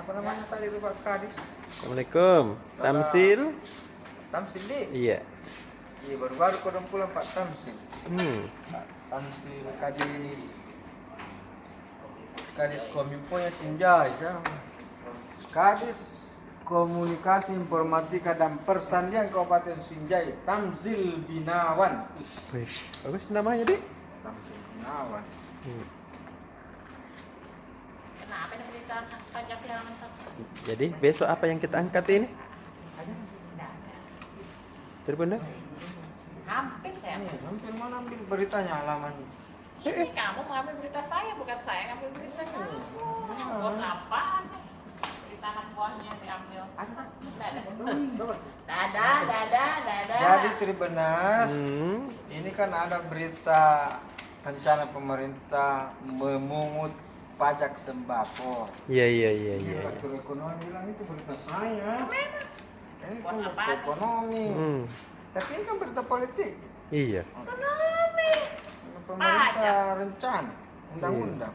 Apa namanya tadi itu Pak Kadis? Assalamualaikum. Tamsil? Tamsil di? Iya. Iya baru-baru kau pulang Pak Tamsil. Hmm. Tamsil Kadis Kominfo ya Sinjai sama. Kadis Komunikasi Informatika dan Persandian Kabupaten Sinjai Tamzil Binawan. Wih, bagus namanya, Dik. Tamzil Binawan. Kenapa ini berita pajak halaman 1? Jadi besok apa yang kita angkat ini? Terbunda? Hampir saya. Hampir mana ambil beritanya halaman. Ini kamu mengambil berita saya, bukan saya ngambil berita kamu. Bos apaan? Berita anak buahnya diambil. Dadah. Jadi Tribenas, Hmm. ini kan ada berita rencana pemerintah memungut pajak sembako. Iya. Direktur ekonomi bilang itu berita saya. Ini kan Bos berita apaan? ekonomi. Hmm. Tapi ini kan berita politik. Iya. Ekonomi. Pemerintah rencana undang-undang.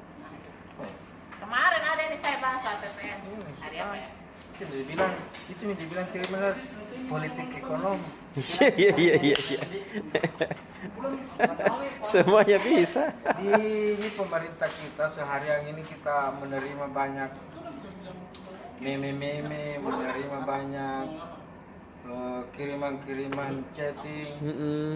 Kemarin ada ini saya bahas PPN. Hari apa ya? Itu yang dibilang Tribenas politik ekonomi. Iya. Semuanya bisa. Ini pemerintah kita seharian ini kita menerima banyak meme, menerima banyak kiriman chatting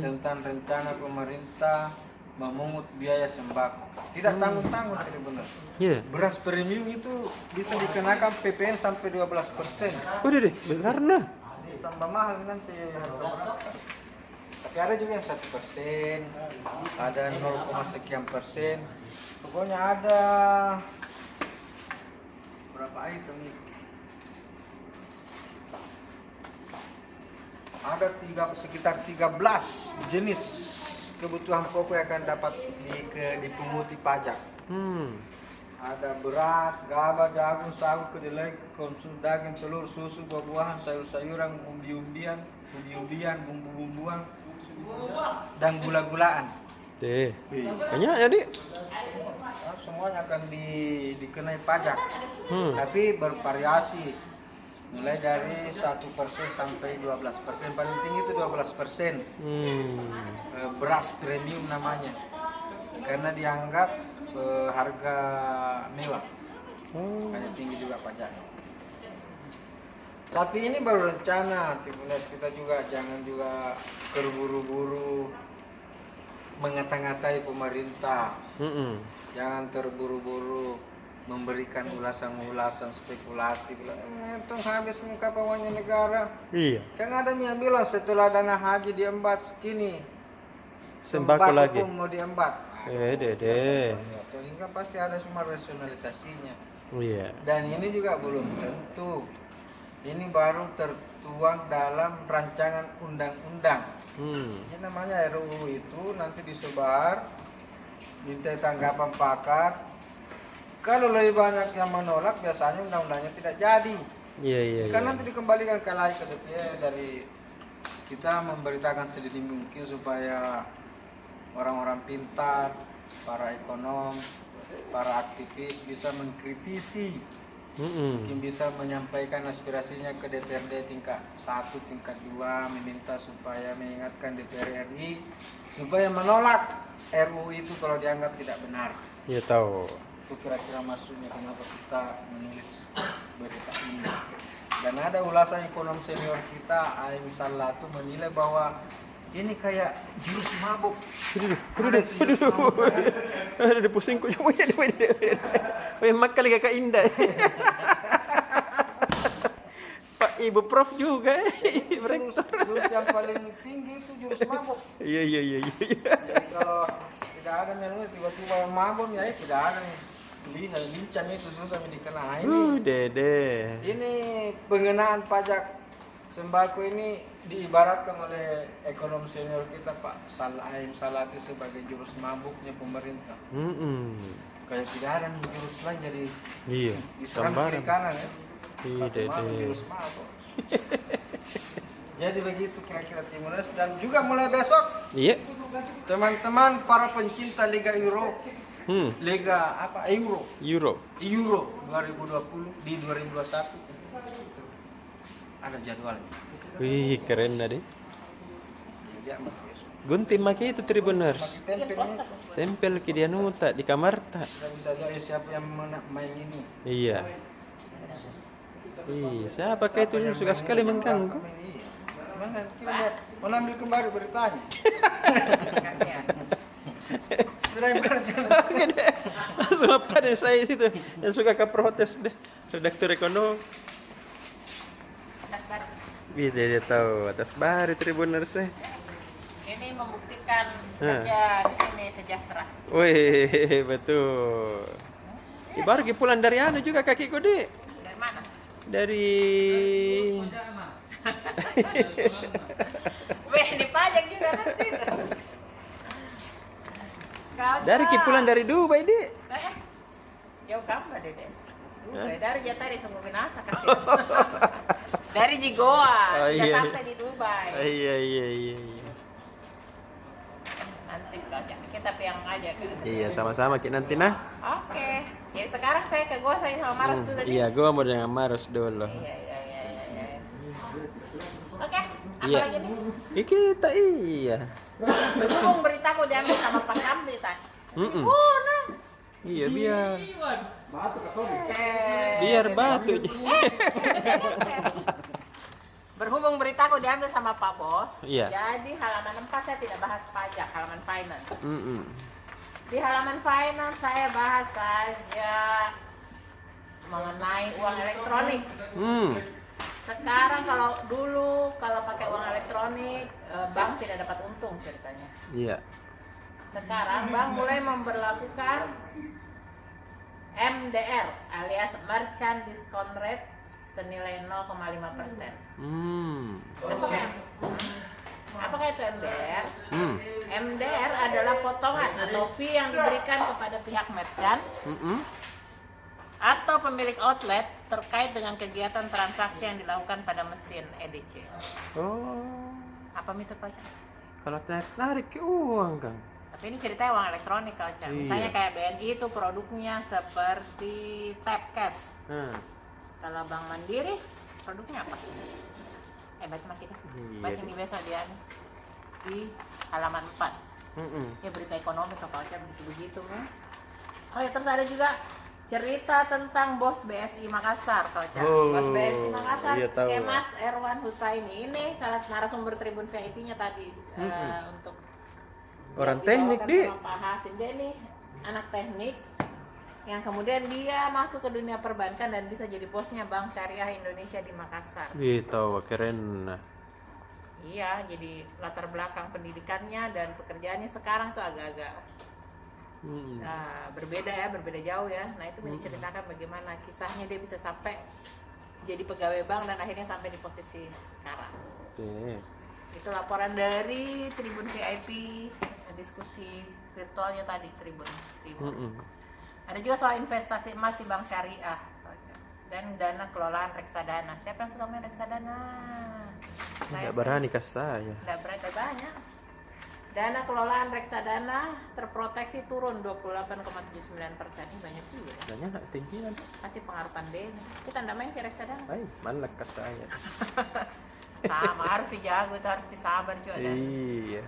tentang rencana pemerintah memungut biaya sembako. Tidak tanggung-tanggung benar. Iya. Beras premium itu bisa dikenakan PPN sampai 12%. Udah deh, besar nah. Tambah mahal nanti harga beras. Tapi ada juga yang 1%, ada 0,sekian%. Pokoknya ada berapa item nih? Ada sekitar 13 jenis kebutuhan pokok yang akan dapat dipunguti pajak. Ada beras, gabah, jagung, sagu, kedelai, konsumsi daging, telur, susu, buah-buahan, sayur-sayuran, umbi-umbian, bumbu-bumbuan, dan gula-gulaan. Banyak ya, Dik. Nah, semuanya akan dikenai pajak, tapi bervariasi. Mulai dari 1% sampai 12%, paling tinggi itu 12%. Beras premium namanya, karena dianggap harga mewah. Makanya tinggi juga pajaknya. Tapi ini baru rencana, Tribunas kita juga jangan juga terburu-buru mengata-ngatai pemerintah. Jangan terburu-buru memberikan ulasan-ulasan spekulasi bilang itu habis muka pawanya negara. Iya. Kan ada yang bilang setelah dana haji diembat segini Sembako lagi. pun mau diembat. Dede. Ini kan pasti ada semua rasionalisasinya. Iya. Dan ini juga belum tentu. Ini baru tertuang dalam rancangan undang-undang. Ini namanya RUU itu nanti disebar, minta tanggapan pakar. Kalau lebih banyak yang menolak, biasanya undang-undangnya tidak jadi. Iya. Karena nanti dikembalikan lagi ke DPR. Dari kita memberitakan sedini mungkin supaya orang-orang pintar, para ekonom, para aktivis bisa mengkritisi, mungkin bisa menyampaikan aspirasinya ke DPRD tingkat 1, tingkat 2, meminta supaya mengingatkan DPR RI supaya menolak RUU itu kalau dianggap tidak benar. Iya tahu. Itu kira-kira maksudnya kenapa kita menulis berita ini. Dan ada ulasan ekonom senior kita, Aim Salatu, menilai bahwa ini kayak jurus mabuk. Ada pusing kok cuma ya. Makan lagi Kak Indah. Pak Ibu Prof juga. Jurus yang paling tinggi itu jurus mabuk. Iya. Jadi kalau tidak ada menulis tiba-tiba mabuk ya tidak ada nih. Lincah itu susah dikenai. Dede. Ini pengenaan pajak sembako ini diibaratkan oleh ekonom senior kita Pak Aim Salati sebagai jurus mabuknya pemerintah. Kayak tidak ada nih jurus lain jadi Iya. diserang kiri kanan ya. Dede. Jurus mabuk. Jadi begitu kira-kira Tribunas, dan juga mulai besok Iya. teman-teman para pencinta Liga Euro Liga apa? Euro. Euro. Euro 2020 di 2021 ada jadwalnya. Wih, keren dah deh. Dia Gunting maki itu Tribuners. pakai tempelnya. Tempel ke dia nuta di kamar tak. Kita bisa lihat siapa yang main ini. Iya. Ih, siapa kayak itu suka sekali mengganggu. Iya. Mana kita mau ambil kembali beritanya. Kasihan. Sudah ibarat Langsung apa deh saya situ yang suka ke protes deh. Redaktur ekonomi. Atas baru. Bisa dia tahu atas bari Tribuners eh. Ini membuktikan kerja di sini sejahtera. Wih, betul. Ibarat pulang dari anu juga kakiku deh. Dari mana? Dari Weh, dipajak juga nanti itu. dari pulang dari Dubai deh. Jauh kamu Dede? Dubai dari Jatari Sungguh Binasa kasih. Dari Jigoa, Oh, sudah iya. sampai di Dubai. Iya. Nanti kita piang aja ke. Iya, sama-sama kita nanti nah. Oke. Jadi sekarang saya ke gua saya sama Maras dulu nih. Iya, gua mau dengan Maros dulu. Iya. Oke, apa Iya. lagi nih? Kita iya. Berhubung beritaku diambil sama Pak Kamli, Tay. Mm-mm. Nah. Iya, biar Eh, batu. Berhubung beritaku diambil sama Pak Bos, Iya. jadi halaman 4 saya tidak bahas pajak, halaman finance. Mm-mm. Di halaman finance saya bahas saja mengenai uang elektronik. Sekarang kalau dulu kalau pakai uang elektronik bank tidak dapat untung ceritanya. Iya. Sekarang bank mulai memberlakukan MDR alias Merchant Discount Rate senilai 0,5%. Apakah itu MDR? MDR adalah potongan atau fee yang diberikan kepada pihak merchant atau pemilik outlet terkait dengan kegiatan transaksi yang dilakukan pada mesin EDC. Oh, Apa itu Pak? kalau tarik ke uang kan. Tapi ini ceritanya uang elektronik Kak. Iya. Misalnya kayak BNI itu produknya seperti tap cash. Kalau Bank Mandiri produknya apa? Baca mak kita. Iya. Baca ini biasa dia nih. Di halaman 4. Ya berita ekonomi Kak begitu-begitu kan. Oh ya terus ada juga cerita tentang bos BSI Makassar Kak. Bos BSI Makassar Iya, tahu. Kemas Erwan Husaini ini salah narasumber Tribun VIP-nya tadi untuk Orang yang teknik, dibawakan Di. sama Pak Hasim. Dia nih anak teknik yang kemudian dia masuk ke dunia perbankan dan bisa jadi bosnya Bank Syariah Indonesia di Makassar. Gitu, keren. Iya, jadi latar belakang pendidikannya dan pekerjaannya sekarang tuh agak-agak berbeda jauh ya. Nah itu menceritakan bagaimana kisahnya dia bisa sampai jadi pegawai bank dan akhirnya sampai di posisi sekarang. Oke. Itu laporan dari Tribun VIP, diskusi virtualnya tadi Tribun. Ada juga soal investasi emas di Bank Syariah dan dana kelolaan reksadana. Siapa yang suka main reksadana? Tidak berani ke saya. Tidak berani banyak. Dana kelolaan reksadana terproteksi turun 28,79%. Ini banyak juga. Banyak tinggi kan? Masih pengaruh pandemi. Kita tidak main ke reksadana. Baik, malak ke saya. Sama harus dijago, itu harus disabar juga. Iya.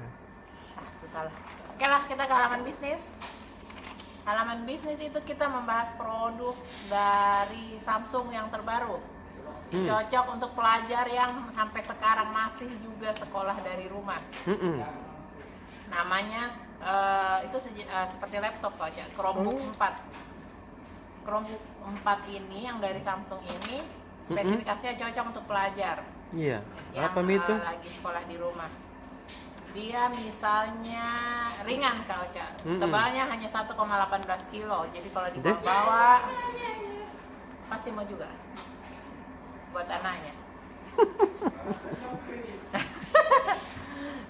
Susah lah. Oke lah, kita ke halaman bisnis. Halaman bisnis itu kita membahas produk dari Samsung yang terbaru. Cocok untuk pelajar yang sampai sekarang masih juga sekolah dari rumah. Namanya itu seperti laptop aja, Chromebook 4. Chromebook 4 ini yang dari Samsung ini spesifikasinya cocok untuk pelajar. Iya. Yang Apa itu? lagi sekolah di rumah. Dia misalnya ringan Kak Ocha. Tebalnya hanya 1,18 kilo. Jadi kalau dibawa pasti mau juga buat anaknya.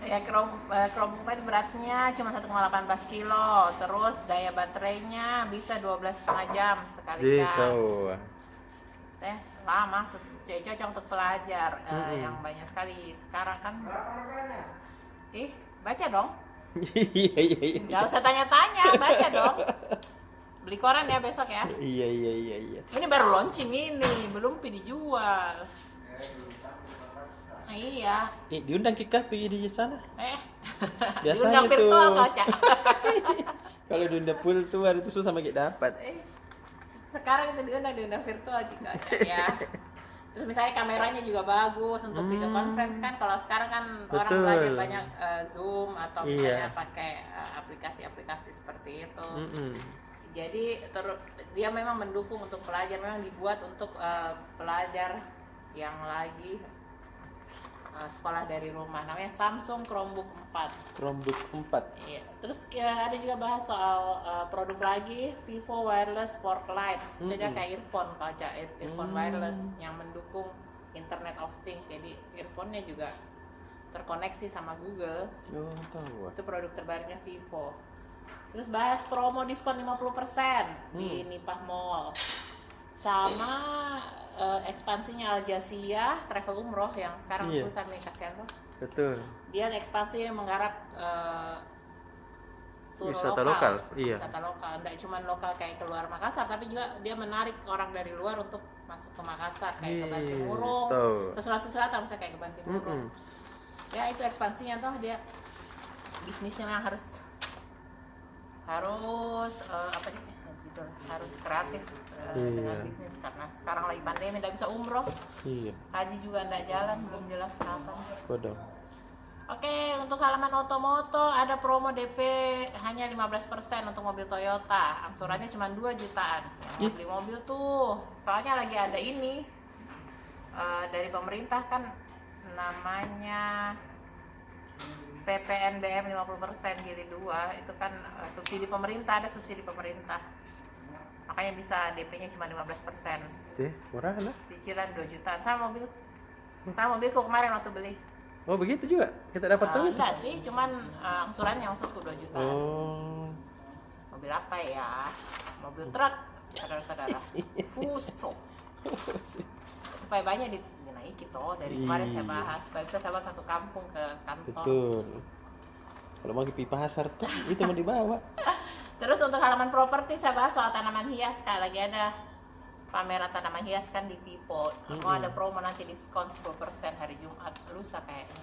Ya Chromebook beratnya cuma 1,18 kilo. Terus daya baterainya bisa 12,5 jam sekali Gitu. cas. Lama, cocok untuk pelajar yang banyak sekali sekarang kan. Baca dong. Iya. Gak usah tanya-tanya, baca dong. Beli koran ya besok ya. Iya. Ini baru launching ini, belum dijual. Nah, iya. Diundang Kika pergi di sana. Biasanya Diundang virtual tuh. kau, Cak. Kalau diundang virtual itu susah banget dapat. Sekarang itu diundang virtual juga, Cak, ya. Terus misalnya kameranya juga bagus untuk video conference kan. Kalau sekarang kan orang Betul. belajar banyak Zoom atau misalnya Iya. pakai aplikasi-aplikasi seperti itu. Mm-mm. Jadi dia memang mendukung untuk pelajar, memang dibuat untuk pelajar yang lagi sekolah dari rumah. Namanya Samsung Chromebook 4. Chromebook 4. Iya. Terus ya, ada juga bahas soal produk lagi, Vivo Wireless Sport Lite. Jadi kayak earphone, kalau earphone wireless yang mendukung Internet of Things. Jadi earphone-nya juga terkoneksi sama Google. Oh, tahu. Itu produk terbarunya Vivo. Terus bahas promo diskon 50% di Nipah Mall. Sama ekspansinya Al Jazeera Travel Umroh yang sekarang Iya. susah nih, kasihan tuh. Betul. Dia ekspansi menggarap tur Wisata lokal, iya. Wisata lokal, tidak cuma lokal kayak keluar Makassar, tapi juga dia menarik orang dari luar untuk masuk ke Makassar, kayak ke Bantimurung, tahu. ke Sulawesi Selatan, misalnya kayak ke Bantimurung. Ya itu ekspansinya tuh, dia bisnisnya yang harus apa nih, gitu, harus kreatif dengan bisnis, karena sekarang lagi pandemi, tidak bisa umroh, Iya. haji juga tidak jalan, belum jelas kapan. Kodok. Oke, untuk halaman otomoto ada promo DP hanya 15% untuk mobil Toyota. Angsurannya cuma 2 jutaan. Yang mau beli mobil tuh, soalnya lagi ada ini dari pemerintah kan, namanya PPNBM 50% jilid 2. Itu kan subsidi pemerintah, ada subsidi pemerintah. Makanya bisa DP-nya cuma 15%. Murah lah. Cicilan 2 jutaan. Sama mobilku kemarin waktu beli. Oh, begitu juga. Kita dapat tahu itu. Enggak sih, cuman angsurannya maksudku 2 juta. Oh. Mobil apa ya? Mobil truk, saudara-saudara. Fuso. Supaya banyak dinaiki toh. Dari kemarin saya bahas, supaya bisa sama satu kampung ke kantor. Betul. Kalau mau pergi pasar tuh, itu mau dibawa. Terus untuk halaman properti saya bahas soal tanaman hias. Kak, lagi ada pameran tanaman hias kan di Pipo. Mau ada promo nanti diskon 10% hari Jumat lusa kayaknya.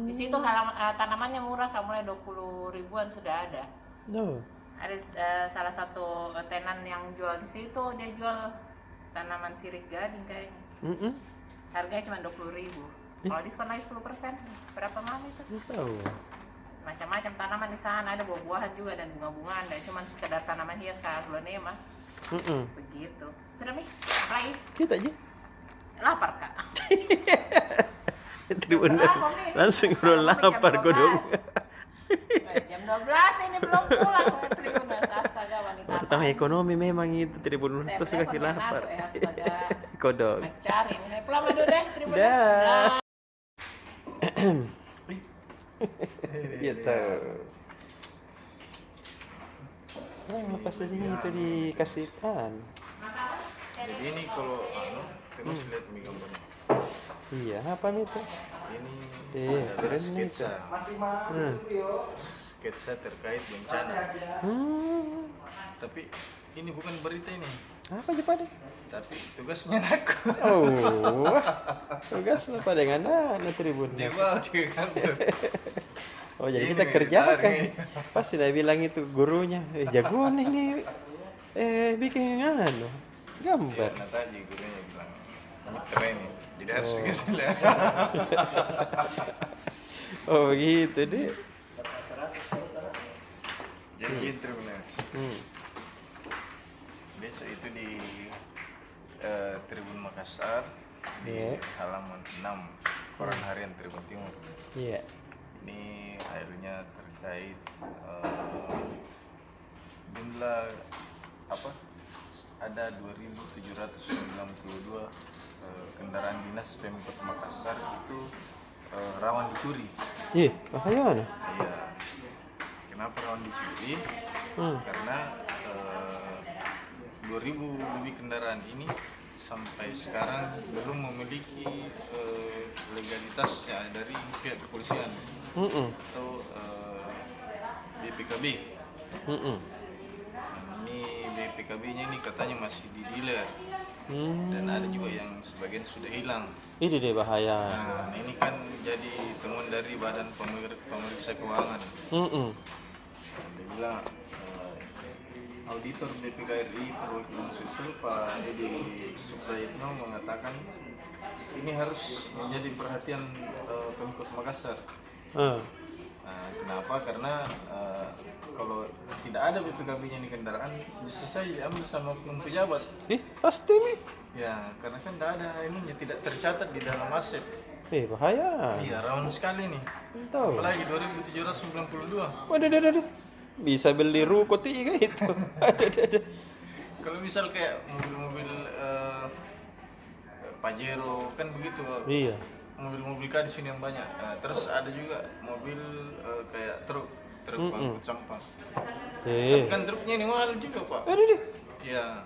Di situ tanamannya murah, mulai 20 ribuan sudah ada. No. Ada salah satu tenan yang jual di situ, dia jual tanaman sirih gading kayaknya. Harganya cuma 20.000. Kalau diskon lagi 10%, berapa mahal itu? Nggak tahu. Macam-macam tanaman di sana, ada buah-buahan juga dan bunga-bungaan, tidak cuma sekedar tanaman hias kayak aglonema. Begitu. Sudah Mi? Play. Kita aja. Lapar Kak. Tribun Berapa, Mi? langsung bro lapar Jam gue dong. 12. Jam 12 ini belum pulang. Tribunas, astaga wanita. Pertama ekonomi memang itu Tribun itu suka Telepon main lapar. aku ya, astaga. Kodok. Mencari nih. Pulang madu deh Tribunas. Dah. Gitu. Apa saja itu dikasihkan. Jadi ini kalau terus lihat mi gambarnya. Iya, apa itu? Ini Keren adalah nih. sketsa. Sketsa terkait bencana. Tapi ini bukan berita ini. Apa aja pada? Tapi tugasnya aku. Oh, tugas apa dengan anak Tribun? Dia bawa ke kantor. Oh, jadi Ini kita kerjakan. tarik. Pasti dia bilang itu gurunya, jagoan ini. Bikin anu, gambar. Nah tadi gurunya bilang ini keren nih. Jadi harus dikasih lihat. Oh, begitu deh. Jadi gitu Mas. Besok itu di Tribun Makassar di halaman 6 Koran Harian Tribun Timur. Iya. Ini akhirnya terkait jumlah apa? Ada 2.792 kendaraan dinas Pemkot Makassar itu rawan dicuri. Iya, bagaimana? Iya. Kenapa rawan dicuri? Karena 2.000 lebih kendaraan ini sampai sekarang belum memiliki legalitasnya dari pihak kepolisian atau BPKB. Ini BPKB BPKB-nya ini katanya masih di dealer dan ada juga yang sebagian sudah hilang. Ini deh bahaya. Nah, ini kan jadi temuan dari Badan Pemeriksa Keuangan. Dia bilang auditor BPKRI perwakilan Sulsel Pak Edi Suprayitno mengatakan ini harus menjadi perhatian Pemkot Makassar. Nah, kenapa? Karena kalau tidak ada BPKB-nya di kendaraan bisa saja diambil sama oknum pejabat. Pasti nih. Ya, karena kan tidak ada ini tidak tercatat di dalam aset. Bahaya. Iya, rawan sekali nih. Tahu. Apalagi 2792. Waduh. Bisa beli ruko 3 itu. Ada. Kalau misal kayak mobil-mobil Pajero kan begitu. Iya. Mobil-mobil kan di sini yang banyak. Nah, terus ada juga mobil kayak truk pengangkut sampah. Tapi kan truknya ini mahal juga, Pak. Aduh. Ya,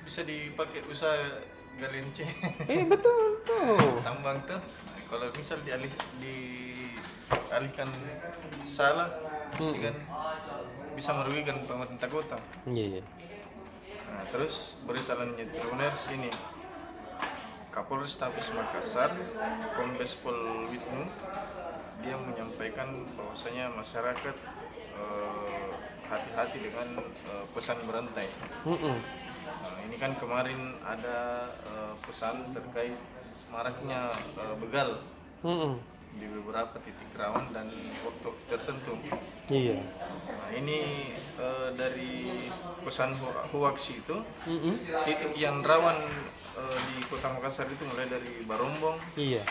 bisa dipakai usaha galian C. Betul tuh. Tambang tuh. Nah, kalau misal dialihkan salah, pasti kan bisa merugikan pemerintah kota. Iya. Nah, terus berita lanjut Tribuners ini. Kapolrestabes Makassar, Kombes Pol Wisnu, dia menyampaikan bahwasanya masyarakat hati-hati dengan pesan berantai. Nah, ini kan kemarin ada pesan terkait maraknya begal di beberapa titik rawan dan waktu tertentu. Iya. Nah, ini dari pesan hoax itu titik yang rawan di Kota Makassar itu mulai dari Barombong, Iya.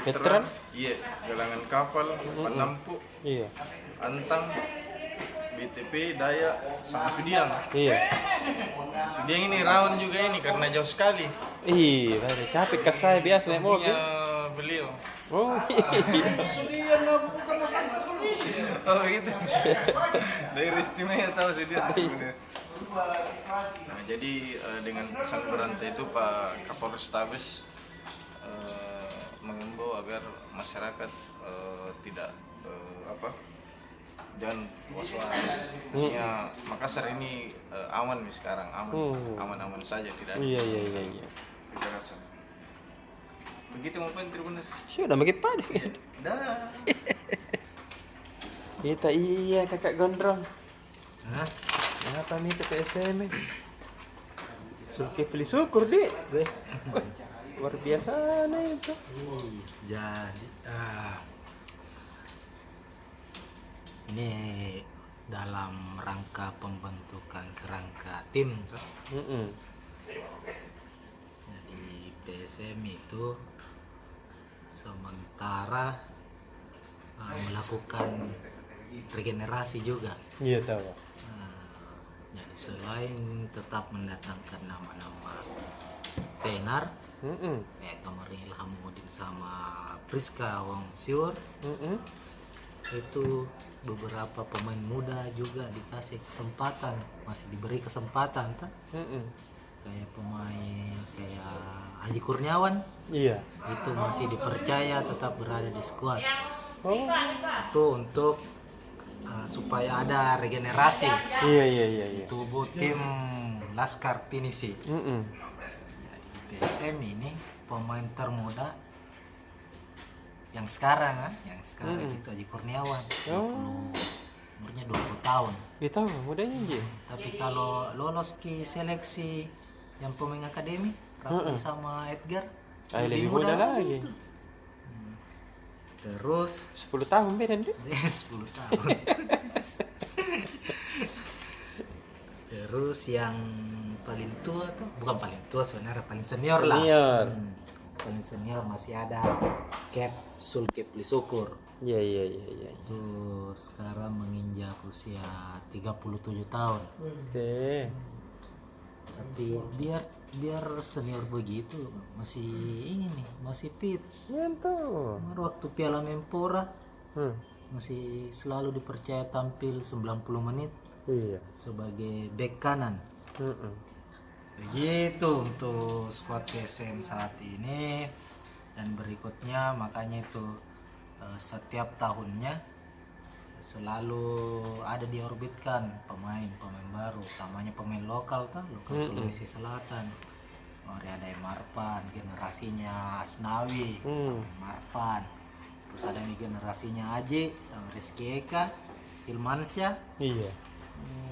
Veteran, iya, Galangan Kapal, Panampu, Iya. Antang, BTP, Dayak, sama Sudiang. Iya. Sudiang ini rawan juga ini karena jauh sekali. Baru capek ke saya biasa naik mobil. Punya beliau. Oh iya. Sudiang bukan Sudiang. Oh gitu. Dari istimewa tahu Sudiang. Nah, jadi dengan pesan berantai itu Pak Kapolrestabes mengimbau agar masyarakat tidak jangan was-was. Maksudnya Makassar ini aman nih sekarang, aman-aman saja, tidak ada. Iya. Kekerasan. Begitu maupun Tribuners. Sudah makin pada. Dah. Kita iya kakak gondrong. Apa nih ke PSM? Zulkifli syukur di. Luar biasa nih itu. Jadi ini dalam rangka pembentukan kerangka tim tuh. Jadi PSM itu sementara melakukan regenerasi juga. Iya tahu. Jadi selain tetap mendatangkan nama-nama tenar, kayak kemarin Ilhamuddin sama Priska Wong Siur, itu beberapa pemain muda juga dikasih kesempatan, masih diberi kesempatan, kayak pemain kayak Haji Kurniawan, Iya. itu masih dipercaya tetap berada di skuad. Itu untuk supaya ada regenerasi Iya. tubuh tim Laskar Pinisi. Di PSM ini pemain termuda yang sekarang itu Haji Kurniawan, umurnya 20 tahun. Iya tahu, mudanya dia. Tapi kalau lolos ke seleksi yang pemain akademi, Raffi sama Edgar, Lebih muda lagi. Terus 10 tahun beda dia. 10 tahun. Terus yang paling tua tuh, bukan paling tua sebenarnya, paling senior lah. Paling senior masih ada Cap Zulkifli Syukur. Iya. Itu sekarang menginjak usia 37 tahun. Oke. Tapi biar senior begitu masih ini nih, masih fit. Mantap. Waktu Piala Menpora masih selalu dipercaya tampil 90 menit Iya. sebagai bek kanan. Begitu untuk skuad PSM saat ini. Dan berikutnya makanya itu setiap tahunnya selalu ada diorbitkan pemain baru, utamanya pemain lokal Sulawesi Selatan. Ada Marpan, generasinya Asnawi, Marpan. Terus ada nih generasinya Aji sama Rizky Eka, Hilmansyah. Iya.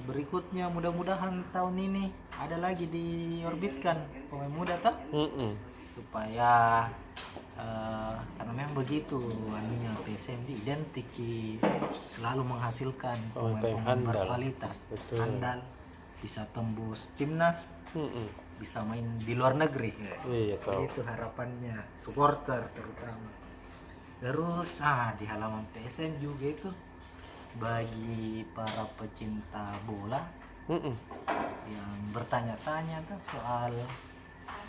Berikutnya mudah-mudahan tahun ini ada lagi diorbitkan pemain muda supaya karena memang begitu anunya PSM identik selalu menghasilkan pemain berkualitas, andal, bisa tembus timnas, bisa main di luar negeri. Iya, tahu. Itu harapannya supporter terutama. Terus di halaman PSM juga itu bagi para pecinta bola yang bertanya-tanya soal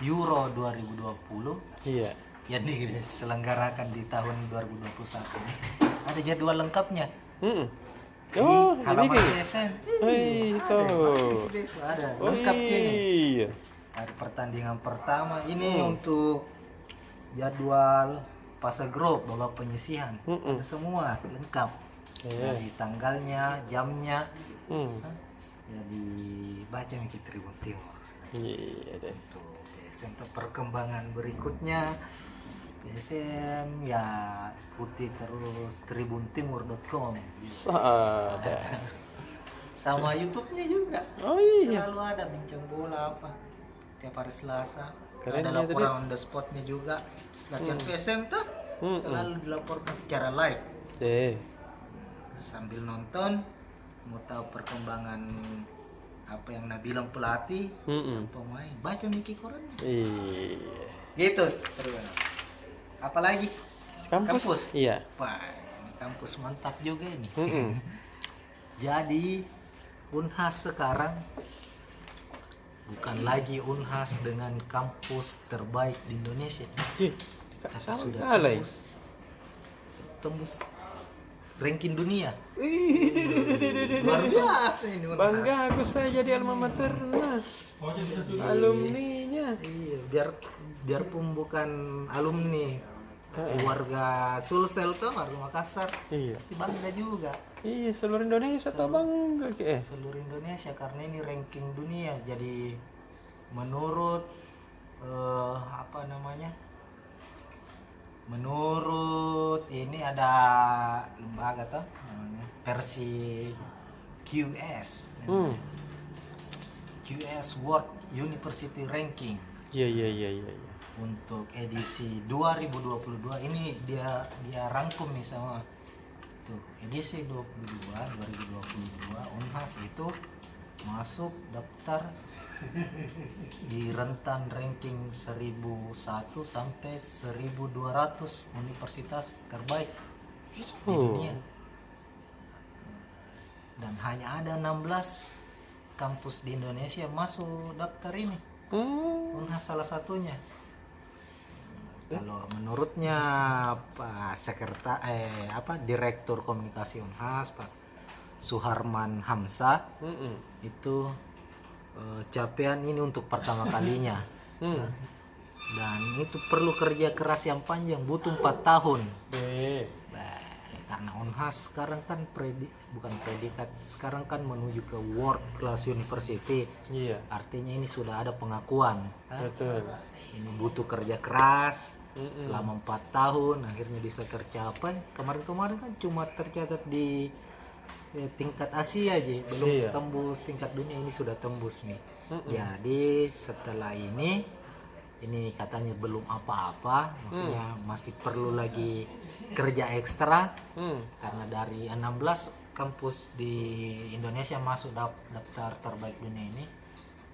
Euro 2020 yang diselenggarakan di tahun 2021 ini, ada jadwal lengkapnya. Di halaman PSM. Itu. Ada lengkap ini. Iya. Hari pertandingan pertama ini untuk jadwal fase grup babak penyisihan. Ada semua lengkap. Dari tanggalnya, jamnya. Jadi baca Miki Tribun Timur. Iya deh. Untuk PSM untuk perkembangan berikutnya, PSM ya ikuti terus tribuntimur.com. Ada. Sama YouTube-nya juga. Oh iya. Selalu ada bincang bola apa tiap hari Selasa. Keren Ada ya tadi. laporan on the spot-nya juga. Latihan PSM tuh selalu dilaporkan secara live. Sambil nonton, mau tahu perkembangan apa yang bilang pelatih, pemain, baca Miki korannya. Iya. Gitu terus. Apalagi? Kampus. Iya. Wah, ini kampus mantap juga ini. Jadi Unhas sekarang bukan lagi Unhas dengan kampus terbaik di Indonesia. Tapi sudah tembus ranking dunia. Luar biasa ini Unhas. Bangga aku saya jadi alma mater alumninya. Iya, biarpun bukan alumni warga Sulsel tuh, warga Makassar, pasti bangga juga. Iya, seluruh Indonesia tuh bangga Seluruh Indonesia karena ini ranking dunia. Jadi menurut menurut ini ada lembaga tuh namanya versi QS. QS World University Ranking. Iya. Untuk edisi 2022 ini dia rangkum nih sama tuh edisi 2022 Unhas itu masuk daftar di rentan ranking 1001 sampai 1200 universitas terbaik di dunia. Dan hanya ada 16 kampus di Indonesia masuk daftar ini. Unhas salah satunya. Kalau menurutnya Pak Direktur Komunikasi Unhas, Pak Suharman Hamzah, itu capaian ini untuk pertama kalinya. Dan itu perlu kerja keras yang panjang, butuh 4 tahun. Karena Unhas sekarang kan bukan predikat, sekarang kan menuju ke world class university. Iya. Artinya ini sudah ada pengakuan. Betul. Ini butuh kerja keras selama 4 tahun, akhirnya bisa tercapai. Kemarin kan cuma tercatat di tingkat Asia aja, belum tembus tingkat dunia. Ini sudah tembus nih. Jadi setelah ini katanya belum apa-apa, maksudnya masih perlu lagi kerja ekstra. Karena dari 16 kampus di Indonesia masuk daftar terbaik dunia ini,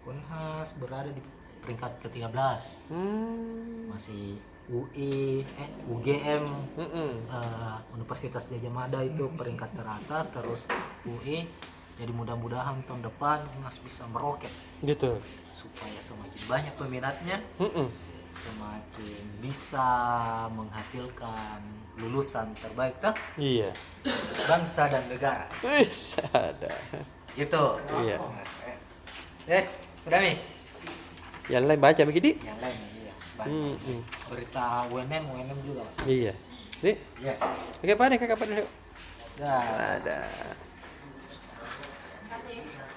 Unhas berada di peringkat ke-13. Masih UGM, Universitas Gadjah Mada itu peringkat teratas, terus UI. Jadi mudah-mudahan tahun depan Unhas bisa meroket Gitu. supaya semakin banyak peminatnya, semakin bisa menghasilkan lulusan terbaik Iya. bangsa dan negara. Ada. Gitu. Iya. Udah nih. Yang lain baca begitu? Yang lain iya. Banyak. Berita UNM juga. Iya. Nih. Iya. Kakak pada dulu. Ya. Ada. Kasih.